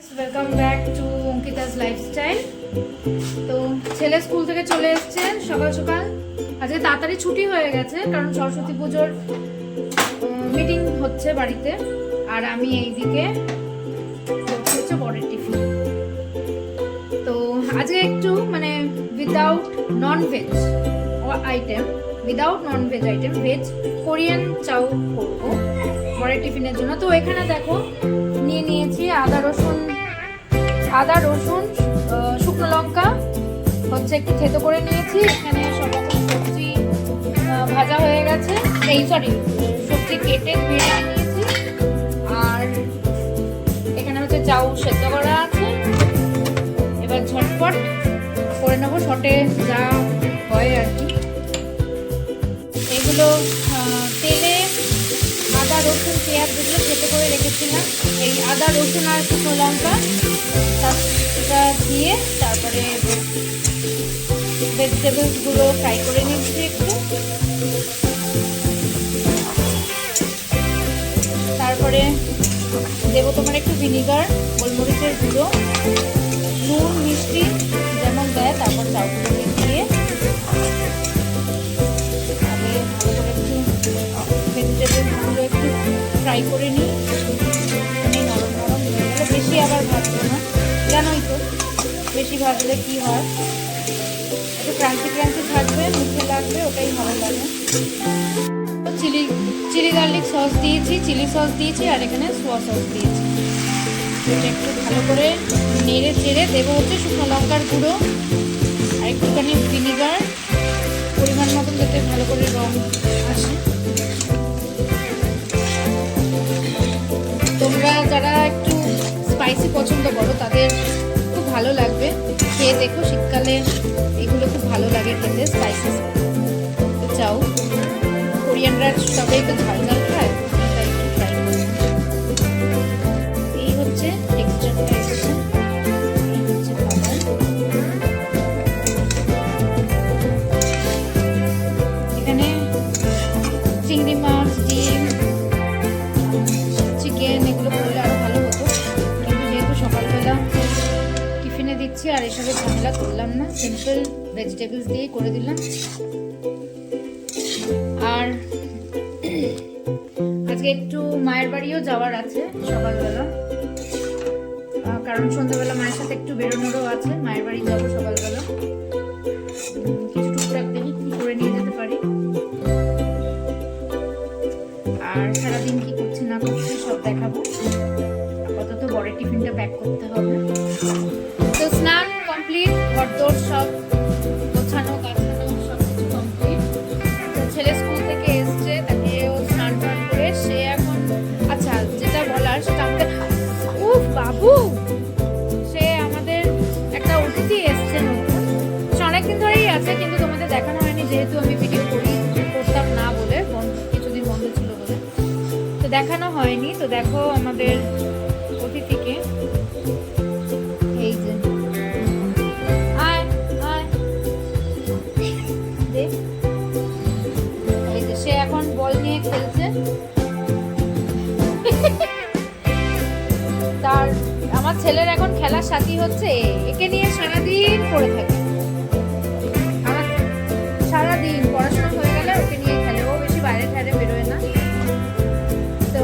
Welcome back to Ankita's lifestyle. তো ছেলে school থেকে চলে এসছে সকাল সকাল। আজকে তাড়াতাড়ি ছুটি হয়ে গেছে কারণ সরস্বতী পুজোর মিটিং হচ্ছে বাড়িতে। আর আমি এইদিকে হচ্ছে বরের টিফিন। তো আজকে একটু মানে without non veg item veg Korean chow করবো বরের টিফিনের জন্য। তো এখানে দেখো নিয়ে নিয়েছি আদা রসুন শুকনো লঙ্কা হচ্ছে একটু থেতো করে নিয়েছি। এখানে সব রকম সবজি ভাজা হয়ে গেছে, সবজি কেটে ধুয়ে নিয়েছি। আর এখানে হচ্ছে চাউ সেদ্ধ করা আছে। এবার ঝটপট করে নেবো, শটে যা হয় আর কি। এগুলো তেলে আদা রসুন পেঁয়াজ যেগুলো থেতো করে রেখেছিলাম, এই আদা রসুন আর শুকনো লঙ্কা এটা দিয়ে তারপরে ভেজিটেবলসগুলো ফ্রাই করে নিচ্ছি একটু। তারপরে দেবো তোমার একটু ভিনিগার, গোলমরিচের গুঁড়ো, নুন মিষ্টি যেমন দেয়। তারপর চাউগুলো দিয়ে ভালো করে একটু ভেজিটেবলসগুলো একটু ফ্রাই করে নিই। নরম নরম হয়ে গেলে বেশি আবার ভাজবো না, জানোই তো বেশি ভাজলে কি হয়, একটু ক্রাঞ্চি থাকবে, মুখে লাগবে, ওটাই ভালো লাগে। চিলি গার্লিক সস দিয়েছি, চিলি সস দিয়েছি, আর এখানে সোয়া সস দিয়েছি। এটা একটু ভালো করে নেড়ে চেড়ে দেবো হচ্ছে শুকনো লঙ্কার গুঁড়ো আর একটুখানি ভিনিগার, পরিমাণ মতন যাতে ভালো করে রং আসে। তোমরা যারা একটু স্পাইসি পছন্দ করো তাদের খুব ভালো লাগবে, খেয়ে দেখো। শীতকালে এগুলো খুব ভালো লাগে খেতে, স্পাইসি চাউ। কোরিয়ানরা সবাই একটু ঝাল খায়, তাই একটু ট্রাই করি। এই হচ্ছে টেক্সচারটা এসেছে, এই হচ্ছে খাবার। এখানে চিংড়ি মাছ, ডিম, চিকেন এগুলো করলে আরো ভালো হতো, কিন্তু যেহেতু সকালবেলা টিফিনে দিচ্ছি আর এসবের ঝামেলা করলাম না, সিম্পল ভেজিটেবলস দিয়েই করে দিলাম। আর আজকে একটু মায়ের বাড়িও যাওয়ার আছে সকালবেলা, কারণ সন্ধ্যাবেলা মায়ের সাথে একটু বেরোনোরও আছে। মায়ের বাড়ি যাবো সকালবেলা, কিছু টুকটাক দেখি কি করে নিয়ে যেতে পারি। আর সারাদিন কি করছি না করছি সব দেখাবো। আপাতত বড় টিফিনটা প্যাক করতে হবে। তো স্নান কমপ্লিট, ঘরদোর সব গোছানো গাছানো সব কিছু কমপ্লিট। তো ছেলে স্কুল থেকে এসছে, তাকে ও স্নান টান করে সে এখন, আচ্ছা যেটা বলার সেটা আমাদের, উফ বাবু, সে আমাদের একটা অতিথি এসছে নতুন। সে অনেকদিন ধরেই আছে কিন্তু তোমাদের দেখানো হয়নি, যেহেতু আমি ভিডিও করতাম না বলে, কিছুদিন বন্ধ ছিল বলে, তো দেখানো হয়নি। তো দেখো আমাদের অতিথিকে, এই যে এই যে সে এখন বল নিয়ে খেলছে। তার আমার ছেলের এখন খেলার সাথী হচ্ছে একে নিয়ে সারাদিন পড়ে থাকে। আমার সারাদিন পড়াশোনা হয়ে গেলে ওকে নিয়ে খেলে, ও বেশি বাইরে ঠারে বেরোয় না। তো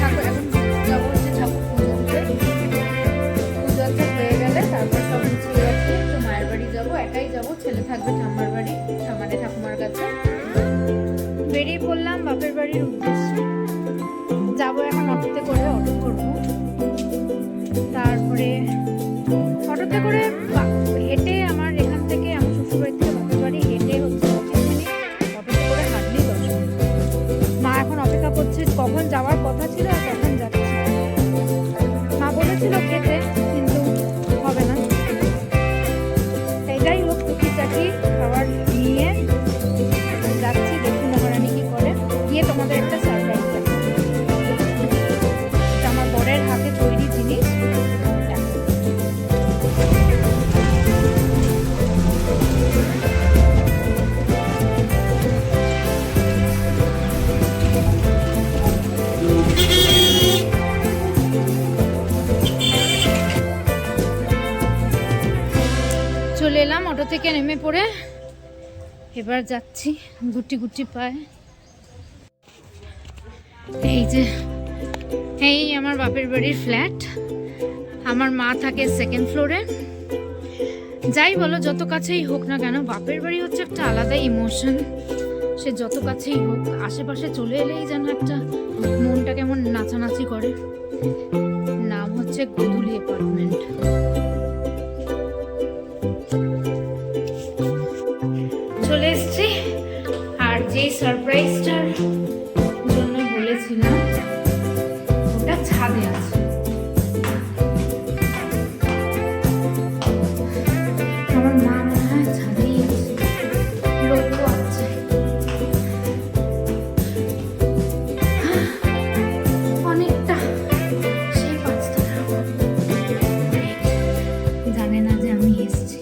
এখন যাবো হচ্ছে ঠাকুর পুজো হয়ে গেলে তারপর সব গুছিয়ে রাখছি, তো মায়ের বাড়ি যাবো। একাই যাবো, ছেলে থাকবে ঠাম্মার বাড়ি, ঠাকুমার কাছে। বেরিয়ে পড়লাম বাপের বাড়ির উদ্দেশ্যে। যাবো এখন অটোতে করে, অটো করবো। তারপরে অটোতে করে হেঁটে, আমার এখান থেকে আমার শ্বশুরবাড়ি থেকে বাপের বাড়ি হেঁটে হচ্ছে 25 মিনিট, অটোতে করে হাঁটলেই 10 মিনিট। মা এখন অপেক্ষা করছে কখন যাওয়ার কথা ছিল আর কখন যাচ্ছে। মা বলেছিল খেতে, কিন্তু হবে না। এটাই হোক, টুকিটাকি খাবার নিয়ে যাচ্ছি, দেখুন আবার আমি কি করে। গিয়ে তোমাদের একটা সারপ্রাইজ দেবো, আমার বরের হাতে তৈরি জিনিস। এলাম অটো থেকে নেমে পড়ে, এবার যাচ্ছি গুটি গুটি পায়ে। এই যে এই আমার বাপের বাড়ির ফ্ল্যাট, আমার মা থাকে সেকেন্ড ফ্লোরে। যাই বলো, যত কাছেই হোক না কেন, বাপের বাড়ি হচ্ছে একটা আলাদা ইমোশন। সে যত কাছেই হোক, আশেপাশে চলে এলেই যেন একটা মনটা কেমন নাচানাচি করে। নাম হচ্ছে গোধূলি অ্যাপার্টমেন্ট। চলে এসছি, আর যেই সারপ্রাইজটার জন্য বলেছিলাম ওটা ছাদে আছে। আমার মা মনে হয় ছাদেই আছে, লোকও আছে। অনেকটা সেই 5 তলার উপর। জানে না যে আমি এসেছি।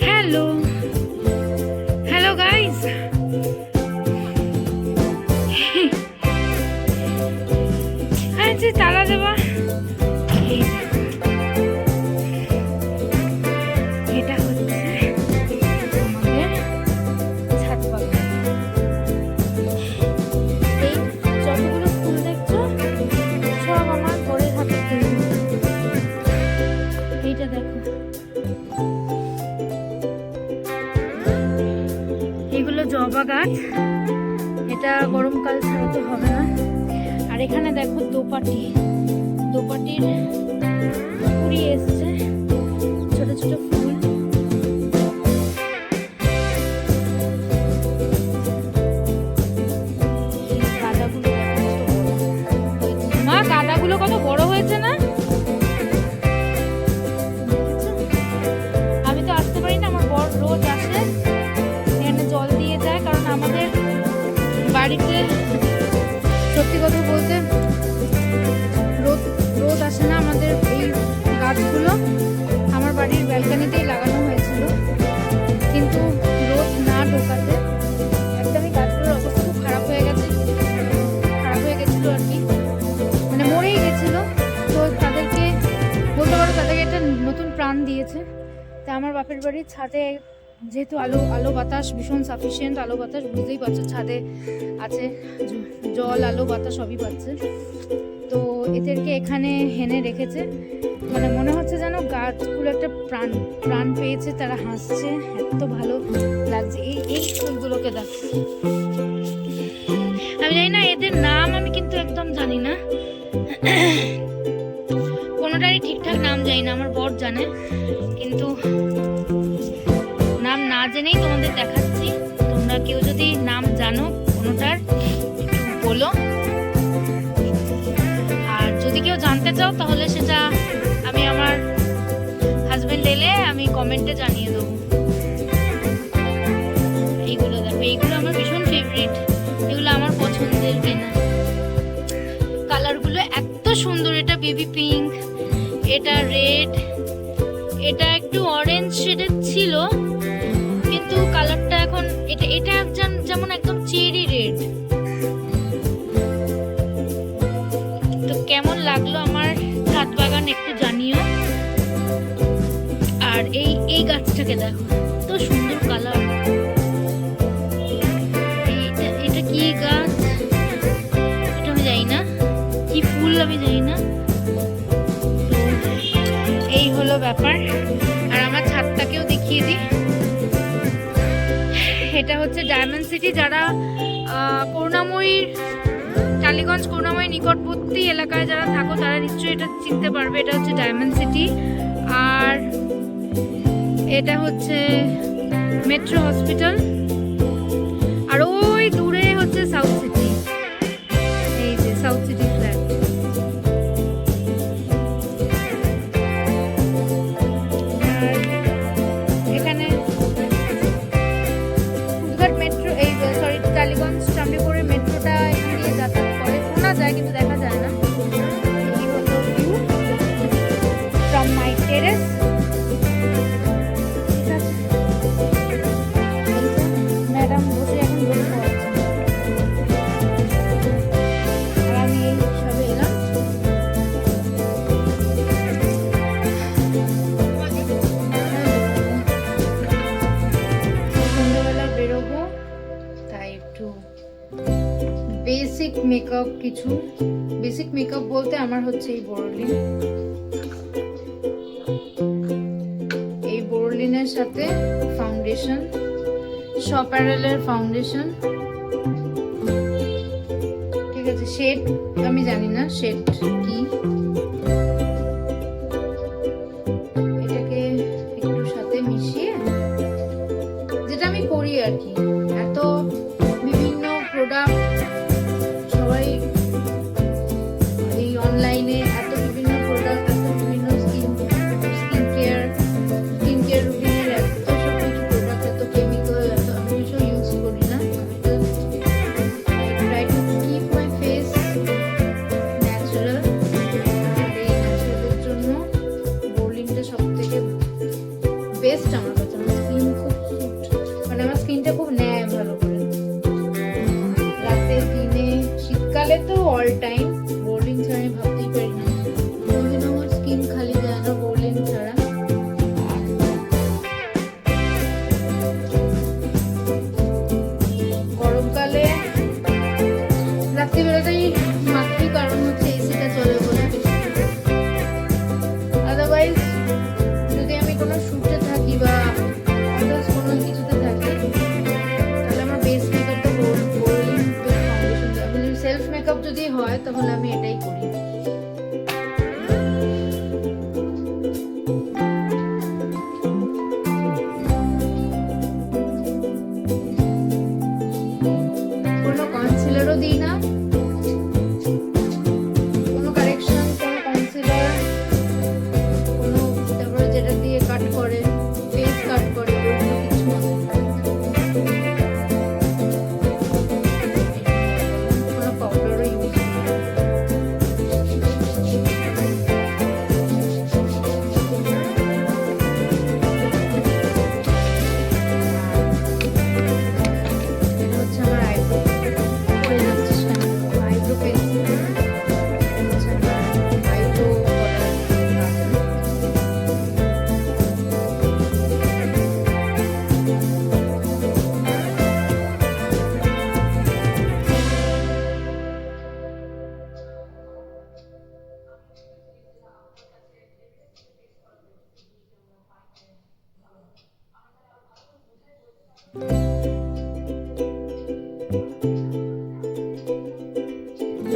হ্যালো হ্যালো গাইস, আচ্ছা তালা দেবা। এই এটা হচ্ছে আমাদের ছাদ বাগান। এই যতগুলো ফুল দেখছো সব আমার বরের হাতে তৈরি। এইটা দেখো, এগুলো জবা গাছ। এটা গরমকাল ছাড়া তো হবে না। আর এখানে দেখো দোপাটির কুড়ি এসছে, ছোট ছোট ফুল। গাঁদাগুলো মা, গাঁদাগুলো কত বড় হয়েছে না? আমি তো আসতে পারি না, আমার বর রোজ আসে, এখানে জল দিয়ে যায়। কারণ আমাদের বাড়িতে সত্যি কথা বলতে রোদ আসে না। আমাদের এই গাছগুলো আমার বাড়ির ব্যালকনিতেই লাগানো হয়েছিল, কিন্তু রোদ না ঢোকাতে একদমই গাছগুলোর অবস্থা খুব খারাপ হয়ে গেছিল আর কি, মানে মরেই গেছিল। তো তাদেরকে বলতে পারো তাদেরকে একটা নতুন প্রাণ দিয়েছে। তা আমার বাপের বাড়ির ছাদে যেহেতু আলো বাতাস ভীষণ সাফিসিয়েন্ট, আলো বাতাস বুঝতেই পারছো, ছাদে আছে জল, আলো বাতাস সবই পাচ্ছে। তো এদেরকে এখানে হেনে রেখেছে, মানে মনে হচ্ছে যেন গাছগুলো একটা প্রাণ পেয়েছে, তারা হাসছে, এত ভালো লাগছে। এই ফুলগুলোকে দেখ, আমি জানি না এদের নাম, আমি কিন্তু একদম জানি না, কোনোটারই ঠিকঠাক নাম জানি না। আমার বর জানে, কিন্তু নাম না জেনেই তোমাদের দেখাচ্ছি। তোমরা কেউ যদি নাম জানো কোনোটার একটু বলো, আর যদি কেউ জানতে চাও তাহলে সেটা আমি আমার হাজবেন্ড এলে আমি কমেন্টে জানিয়ে দেবো। এইগুলো দেখো, এইগুলো আমার ভীষণ ফেভারিট, এগুলো আমার পছন্দের কেনা। কালারগুলো এত সুন্দর, এটা বেবি পিঙ্ক, এটা রেড, এটা একটু অরেঞ্জ শেডের ছিল, কিন্তু কালারটা এখন এটা যেমন একদম চেরি রেড। তো কেমন লাগলো আমার ছাদ বাগান একটু জানিও। আর এই গাছটাকে দেখো, তো সুন্দর কালার। এটা কি গাছ এটা আমি জানি না, কি ফুল আমি জানি না। তো এই হলো ব্যাপার। আর আমার ছাদটাকেও দেখিয়ে দিই। এটা হচ্ছে ডায়মন্ড সিটি। যারা করুণাময়ীর টালিগঞ্জ করুণাময়ী নিকটবর্তী এলাকায় যারা থাকো তারা নিশ্চয়ই এটা চিনতে পারবে। এটা হচ্ছে ডায়মন্ড সিটি। আর এটা হচ্ছে মেট্রো হসপিটাল। আর ওই দূরে হচ্ছে সাউথ সিটি, এই যে সাউথ সিটি ফ্ল্যাট। এখানে মেট্রো, এই সরি টালিগঞ্জ চন্ডীপুরের মেট্রোটা এখান দিয়ে যাতায়াত করে, শোনা যায় কিন্তু দেখা যায় না। এই হলো view from my terrace. Madam বসে এখন বসে বেসিক মেকআপ কিছু, বেসিক মেকআপ বলতে আমার হচ্ছে এই বোরোলিন, এই বোরোলিনের সাথে ফাউন্ডেশন, শপারেলের ফাউন্ডেশন, ঠিক আছে। শেড আমি জানি না শেড কি, এটাকে একটু সাথে মিশিয়ে, যেটা আমি করি আর কি। এত বিভিন্ন প্রোডাক্ট সবাই এই অনলাইনে, এত বিভিন্ন প্রোডাক্ট, এত বিভিন্ন স্কিন কেয়ার রুটিনের এত সব কিছু প্রোডাক্ট, এত কেমিক্যাল, এত আমি কিছু ইউজ করি না। Try to keep my face natural. এই ন্যাচারালের জন্য বোরোলিনটা সব থেকে বেস্ট আমার কাছে। আমার স্কিন খুব মানে আমার স্কিনটা খুব নেয় ভালো করে, রাতে দিনে, শীতকালে তো অল টাইম। বোরোলিন ছাড়া আমি ভাবতেই পারি না, কোনদিন আমার স্কিন খালি যায় না বোরোলিন ছাড়া। গরমকালে রাত্রিবেলাটাই মাখি, কারণ হচ্ছে এসিটা চলে বলে। আদারওয়াইজ যদি আমি কোনো শুটে থাকি বা আদার্স কোনো কিছুতে থাকি, তাহলে আমার বেস মেকআপটা বোরোলিন ফাউন্ডেশন। সেলফ মেকআপ যদি হয় তাহলে আমি এটাই করি। কোনো কনসিলারও দিই না, কোনো কারেকশন, কোনো কনসিলার, কোনো তারপরে যেটা দিয়ে কাট করে, ফেস কাট করে, ওরকম কিছু না। কোনো পাউডারও ইউজ করি না। এটা হচ্ছে আমার আইব্রো, করে যাচ্ছিস কেন? আইব্রো পেন্সিল, হচ্ছে আমার আইব্রো করার কাজল।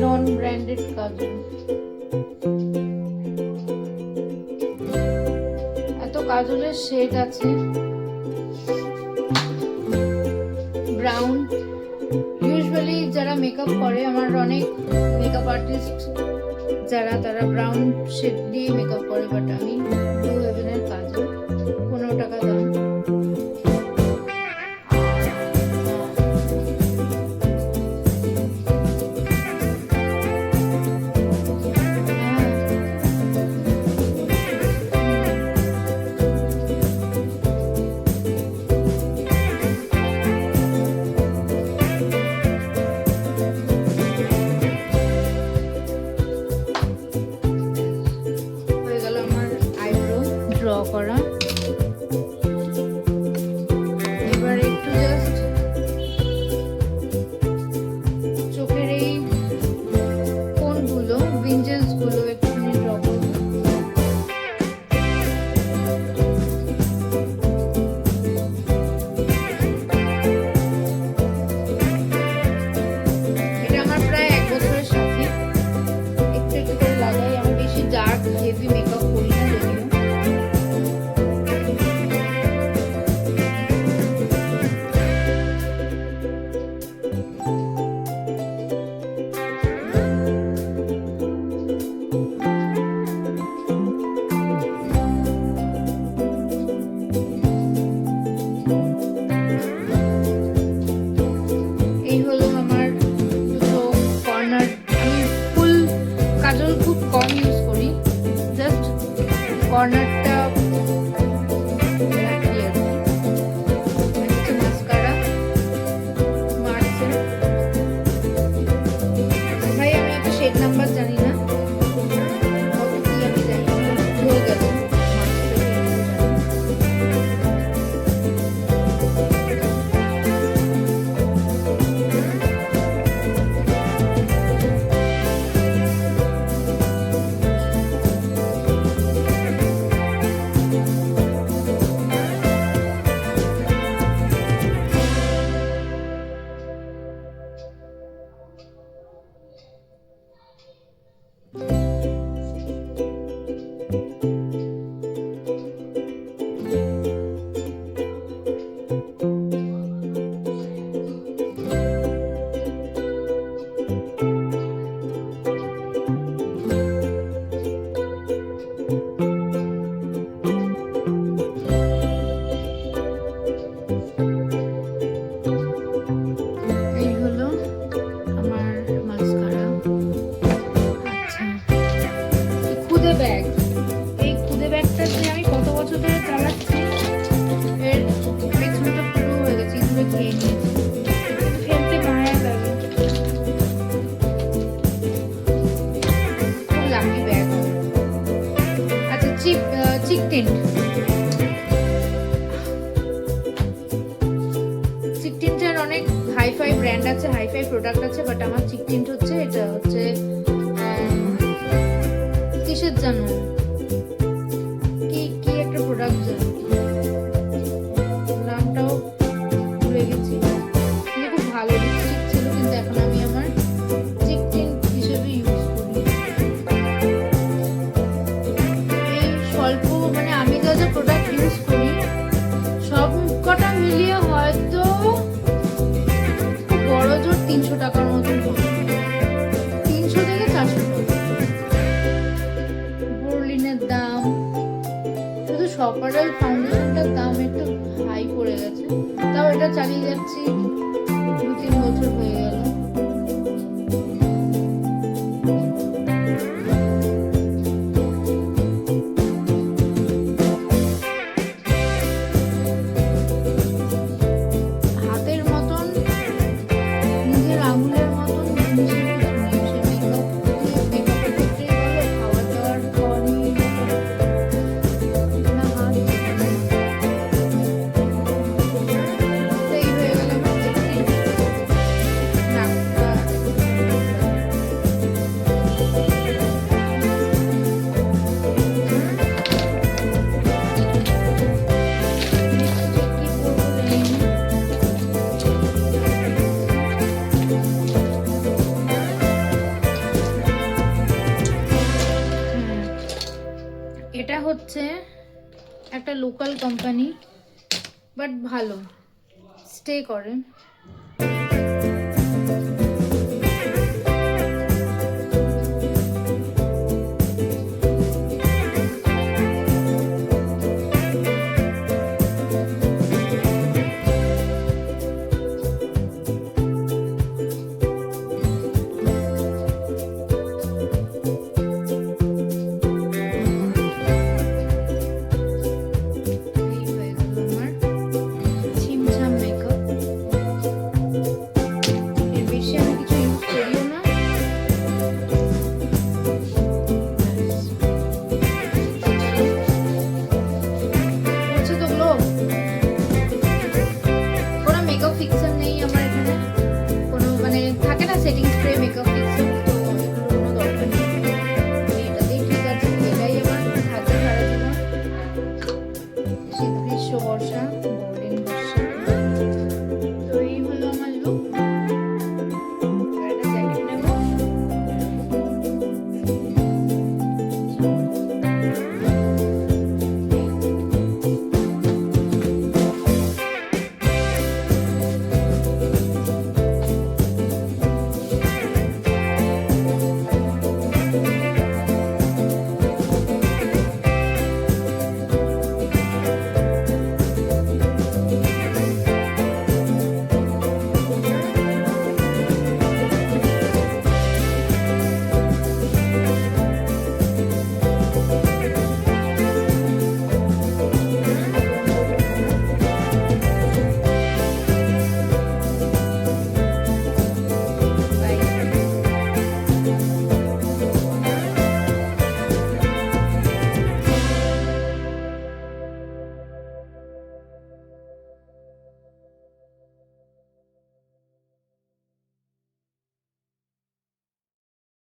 নন ব্র্যান্ডেড কাজল। এত কাজলের শেড আছে, ব্রাউন। ইউজুয়ালি যারা মেকআপ করে, আমার অনেক মেকআপ আর্টিস্ট যারা, তারা ব্রাউন শেড দিয়ে মেকআপ করে, বাট আমি ব্লু হেভেনের কাজল, 15 টাকা দাম। হয়ে গেল আমার আইব্রো। ব্র্যান্ড আছে, হাইফাই প্রোডাক্ট আছে, বাট আমার চিক টিন্ট হচ্ছে এটা হচ্ছে কিসের জানো, কি কি একটা প্রোডাক্ট জানো, নামটাও ভুলে গেছি, কিন্তু খুব ভালো লিপস্টিক ছিল, কিন্তু এখন আমি আমার চিক টিন্ট হিসেবে ইউজ করি। এই স্বল্প মানে আমি যা যা প্রোডাক্ট ইউজ করি সব কটা মিলিয়ে হয়তো বড় জোর 300 টাকার মতন হবে, 300 থেকে 400 টাকা। বোরলিনের দাম, শুধু সপারেল ফাউন্ডেশনটার দাম একটু হাই পড়ে গেছে, তাও এটা চালিয়ে যাচ্ছি, 2-3 বছর হয়ে গেল। হাতের মতন, নিজের আঙুলের মতন জিনিসের কিছু নেই, সে মেকআপের ক্ষেত্রেই বলো, খাবার দাবার খাওয়া নিয়ে না, হাত সেই হয়ে গেল আমার নাকটা। লিপস্টিক কি করবো জানি না। এটা হচ্ছে একটা লোকাল কোম্পানি, বাট ভালো স্টে করে। এই হয়ে গেল আমার ছিমছাম মেকআপ। এর বেশি আমি কিছু ইউজ করিও না। হচ্ছে তো গ্লো, কোনো মেকআপ ফিক্সার নেই আমার এখানে, কোনো মানে থাকে না সেটিং স্প্রে মেকআপ ফিক্সার, তো এগুলোর কোনো দরকার নেই, আমি এটাতেই ঠিক আছে, এটাই আমার থাকবে সারা জীবন। শীত গ্রীষ্ম বর্ষা